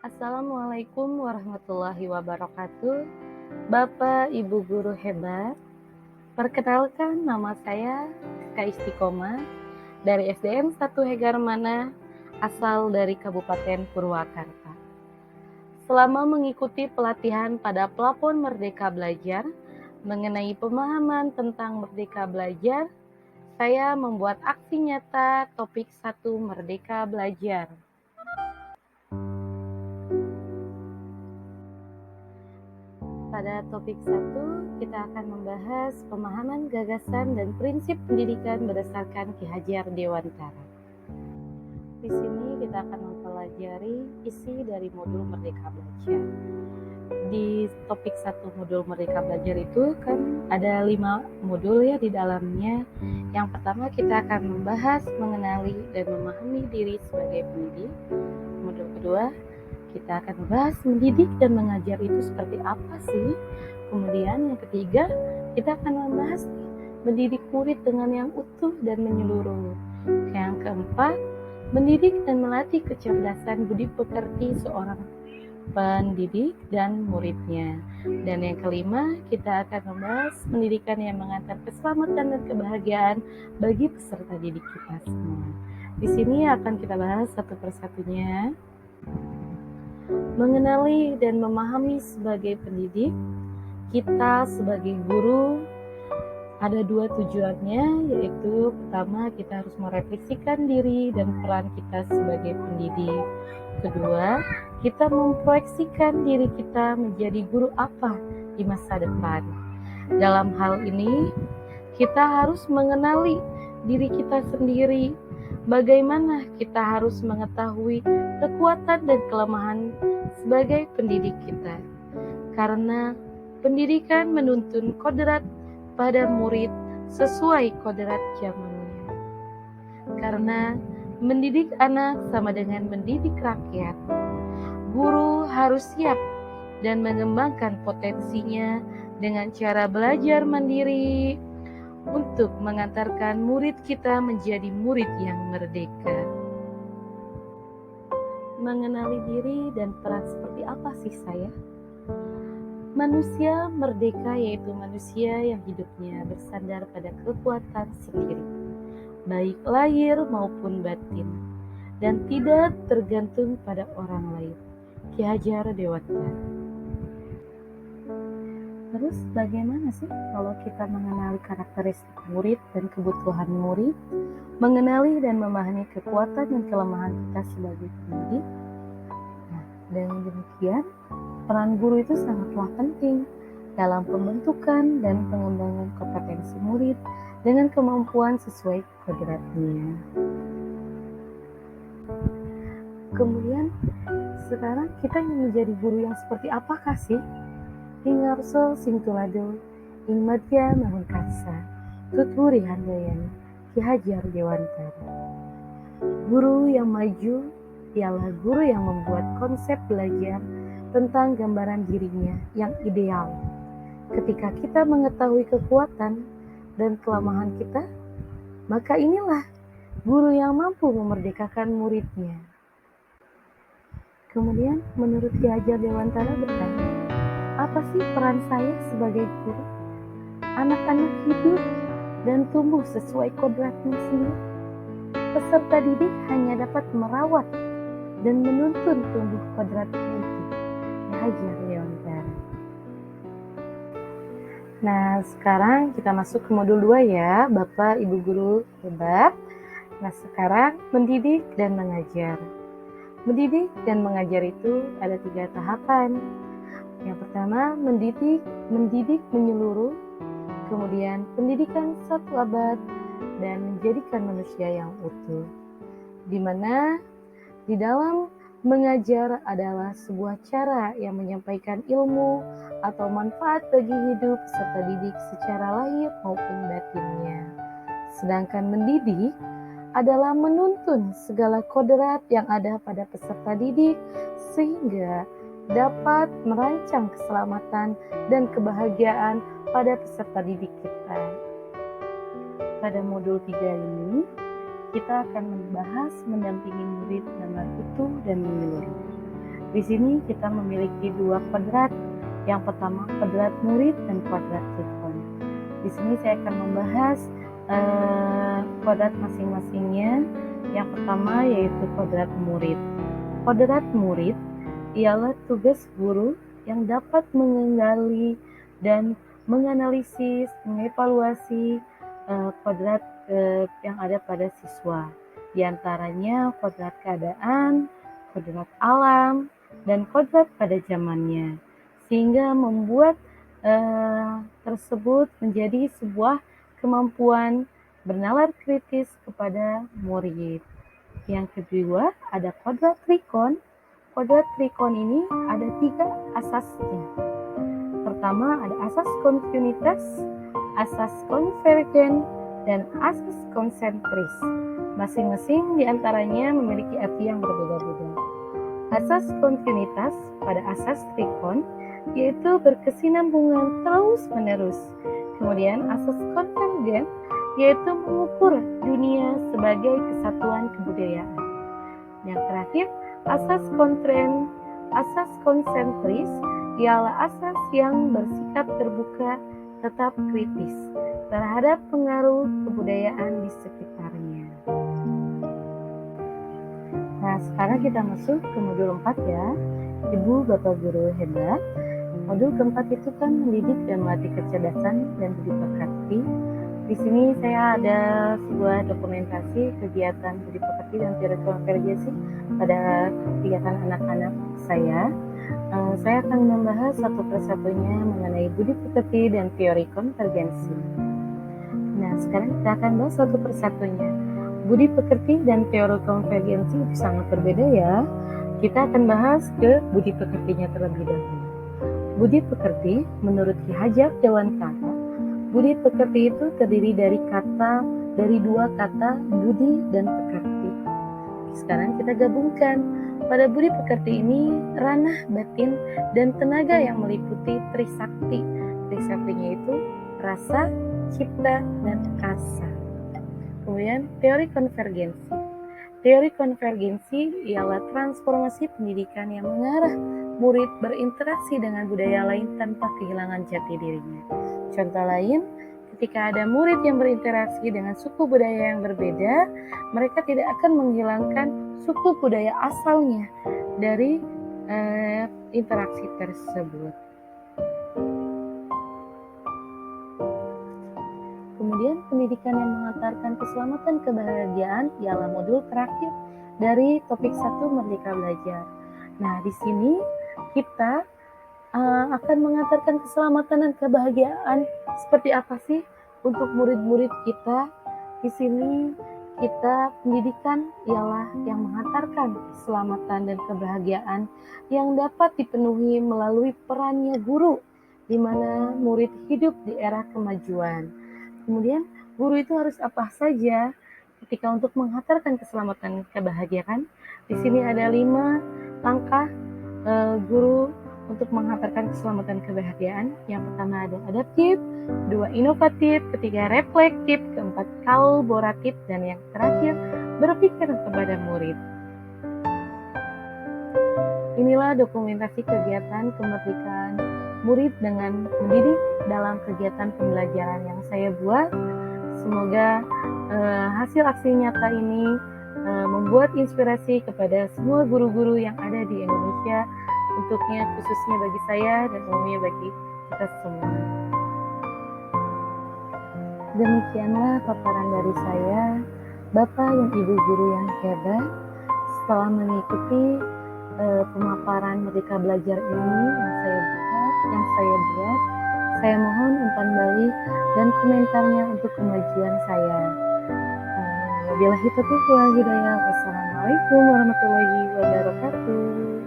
Assalamualaikum warahmatullahi wabarakatuh. Bapak, Ibu guru hebat. Perkenalkan, nama saya Rizka Istiqomah dari SDN 1 Hegarmana, asal dari Kabupaten Purwakarta. Selama mengikuti pelatihan pada Plafon Merdeka Belajar mengenai pemahaman tentang Merdeka Belajar, saya membuat aksi nyata topik 1 Merdeka Belajar. Pada topik 1, kita akan membahas pemahaman gagasan dan prinsip pendidikan berdasarkan Ki Hajar Dewantara. Di sini kita akan mempelajari isi dari modul Merdeka Belajar. Di topik 1 modul Merdeka Belajar itu kan ada 5 modul ya di dalamnya. Yang pertama kita akan membahas mengenali dan memahami diri sebagai pendidik. Modul kedua kita akan membahas mendidik dan mengajar itu seperti apa sih. Kemudian yang ketiga, kita akan membahas mendidik murid dengan yang utuh dan menyeluruh. Yang keempat, mendidik dan melatih kecerdasan budi pekerti seorang pendidik dan muridnya. Dan yang kelima, kita akan membahas pendidikan yang mengantar keselamatan dan kebahagiaan bagi peserta didik kita semua. Di sini akan kita bahas satu persatunya. Mengenali dan memahami sebagai pendidik, kita sebagai guru ada 2 tujuannya, yaitu pertama kita harus merefleksikan diri dan peran kita sebagai pendidik. Kedua, kita memproyeksikan diri kita menjadi guru apa di masa depan. Dalam hal ini, kita harus mengenali diri kita sendiri. Bagaimana kita harus mengetahui kekuatan dan kelemahan sebagai pendidik kita. Karena pendidikan menuntun kodrat pada murid sesuai kodrat zamannya. Karena mendidik anak sama dengan mendidik rakyat. Guru harus siap dan mengembangkan potensinya dengan cara belajar mandiri untuk mengantarkan murid kita menjadi murid yang merdeka. Mengenali diri dan peran seperti apa sih saya? Manusia merdeka yaitu manusia yang hidupnya bersandar pada kekuatan sendiri, baik lahir maupun batin, dan tidak tergantung pada orang lain. Ki Hajar Dewantara. Terus bagaimana sih kalau kita mengenali karakteristik murid dan kebutuhan murid, mengenali dan memahami kekuatan dan kelemahan kita sebagai pendidik? Nah, dengan demikian, peran guru itu sangatlah penting dalam pembentukan dan pengembangan kompetensi murid dengan kemampuan sesuai kodratnya. Kemudian, sekarang kita ingin menjadi guru yang seperti apakah sih? Ingarso singtulado, ing madya mahun kansa, tuturi handayani, Ki Hajar Dewantara. Guru yang maju ialah guru yang membuat konsep belajar tentang gambaran dirinya yang ideal. Ketika kita mengetahui kekuatan dan kelemahan kita, maka inilah guru yang mampu memerdekakan muridnya. Kemudian menurut Ki Hajar Dewantara bertanya, apa sih peran saya sebagai guru? Anak-anak hidup dan tumbuh sesuai kodratnya sendiri. Peserta didik hanya dapat merawat dan menuntun tumbuh kodratnya itu. Ki Hajar Dewantara. Nah, sekarang kita masuk ke modul 2 ya, Bapak Ibu guru hebat. Nah, sekarang mendidik dan mengajar. Mendidik dan mengajar itu ada 3 tahapan. Yang pertama, mendidik menyeluruh, kemudian pendidikan 1 abad, dan menjadikan manusia yang utuh. Di mana di dalam mengajar adalah sebuah cara yang menyampaikan ilmu atau manfaat bagi hidup serta didik secara lahir maupun batinnya. Sedangkan mendidik adalah menuntun segala kodrat yang ada pada peserta didik sehingga dapat merancang keselamatan dan kebahagiaan pada peserta didik kita. Pada modul 3 ini, kita akan membahas mendampingi murid dengan utuh dan menyeluruh. Di sini kita memiliki dua kuadrat. Yang pertama kuadrat murid dan kuadrat trikon. Di sini saya akan membahas kuadrat masing-masingnya. Yang pertama yaitu kuadrat murid. Kuadrat murid ialah tugas guru yang dapat mengenali dan menganalisis, mengevaluasi kuadrat yang ada pada siswa. Di antaranya kuadrat keadaan, kuadrat alam, dan kuadrat pada zamannya. Sehingga membuat tersebut menjadi sebuah kemampuan bernalar kritis kepada murid. Yang kedua ada kuadrat trikon. Kuadrat trikon ini ada 3 asasnya. Pertama ada asas kontinuitas, asas konvergen, dan asas konsentris. Masing-masing diantaranya memiliki arti yang berbeda-beda. Asas kontinuitas pada asas trikon yaitu berkesinambungan terus-menerus. Kemudian asas konvergen yaitu mengukur dunia sebagai kesatuan kebudayaan. Yang terakhir, asas konsentris ialah asas yang bersikap terbuka tetap kritis terhadap pengaruh kebudayaan di sekitarnya. Nah, sekarang kita masuk ke modul 4 ya. Ibu Bapak Guru hebat. Modul keempat itu kan mendidik dan melatih kecerdasan dan budi pekerti. Di sini saya ada sebuah dokumentasi kegiatan budi pekerti dan teori konvergensi pada kegiatan anak-anak saya. Saya akan membahas satu persatunya mengenai budi pekerti dan teori konvergensi. Nah, sekarang kita akan bahas satu persatunya. Budi pekerti dan teori konvergensi itu sangat berbeda ya. Kita akan bahas ke budi pekertinya terlebih dahulu. Budi pekerti menurut Ki Hajar Dewantara, budi pekerti itu terdiri dari dua kata budi dan pekerti. Sekarang kita gabungkan. Pada budi pekerti ini ranah batin dan tenaga yang meliputi trisakti. Trisaktinya itu rasa, cipta, dan asa. Kemudian teori konvergensi. Teori konvergensi ialah transformasi pendidikan yang mengarah murid berinteraksi dengan budaya lain tanpa kehilangan jati dirinya. Contoh lain, ketika ada murid yang berinteraksi dengan suku budaya yang berbeda, mereka tidak akan menghilangkan suku budaya asalnya dari interaksi tersebut. Kemudian pendidikan yang mengantarkan keselamatan kebahagiaan ialah modul terakhir dari topik 1 Merdeka Belajar. Nah, di sini kita akan mengantarkan keselamatan dan kebahagiaan seperti apa sih untuk murid-murid kita. Di sini kita pendidikan ialah yang mengantarkan keselamatan dan kebahagiaan yang dapat dipenuhi melalui perannya guru, di mana murid hidup di era kemajuan. Kemudian guru itu harus apa saja ketika untuk menghantarkan keselamatan kebahagiaan. Di sini ada 5 langkah guru untuk menghantarkan keselamatan kebahagiaan. Yang pertama ada adaptif, 2 inovatif, ketiga reflektif, keempat kolaboratif, dan yang terakhir berpikir kepada murid. Inilah dokumentasi kegiatan kemerdekaan murid dengan mendidik dalam kegiatan pembelajaran yang saya buat. Semoga hasil aksi nyata ini membuat inspirasi kepada semua guru-guru yang ada di Indonesia, untuknya khususnya bagi saya dan umumnya bagi kita semua. Demikianlah paparan dari saya, Bapak dan Ibu guru yang hebat. Setelah mengikuti pemaparan Merdeka Belajar ini yang saya buat, saya mohon umpan balik dan komentarnya untuk kemajuan saya. Wabillahi taufiq wal hidayah. Wassalamualaikum warahmatullahi wabarakatuh.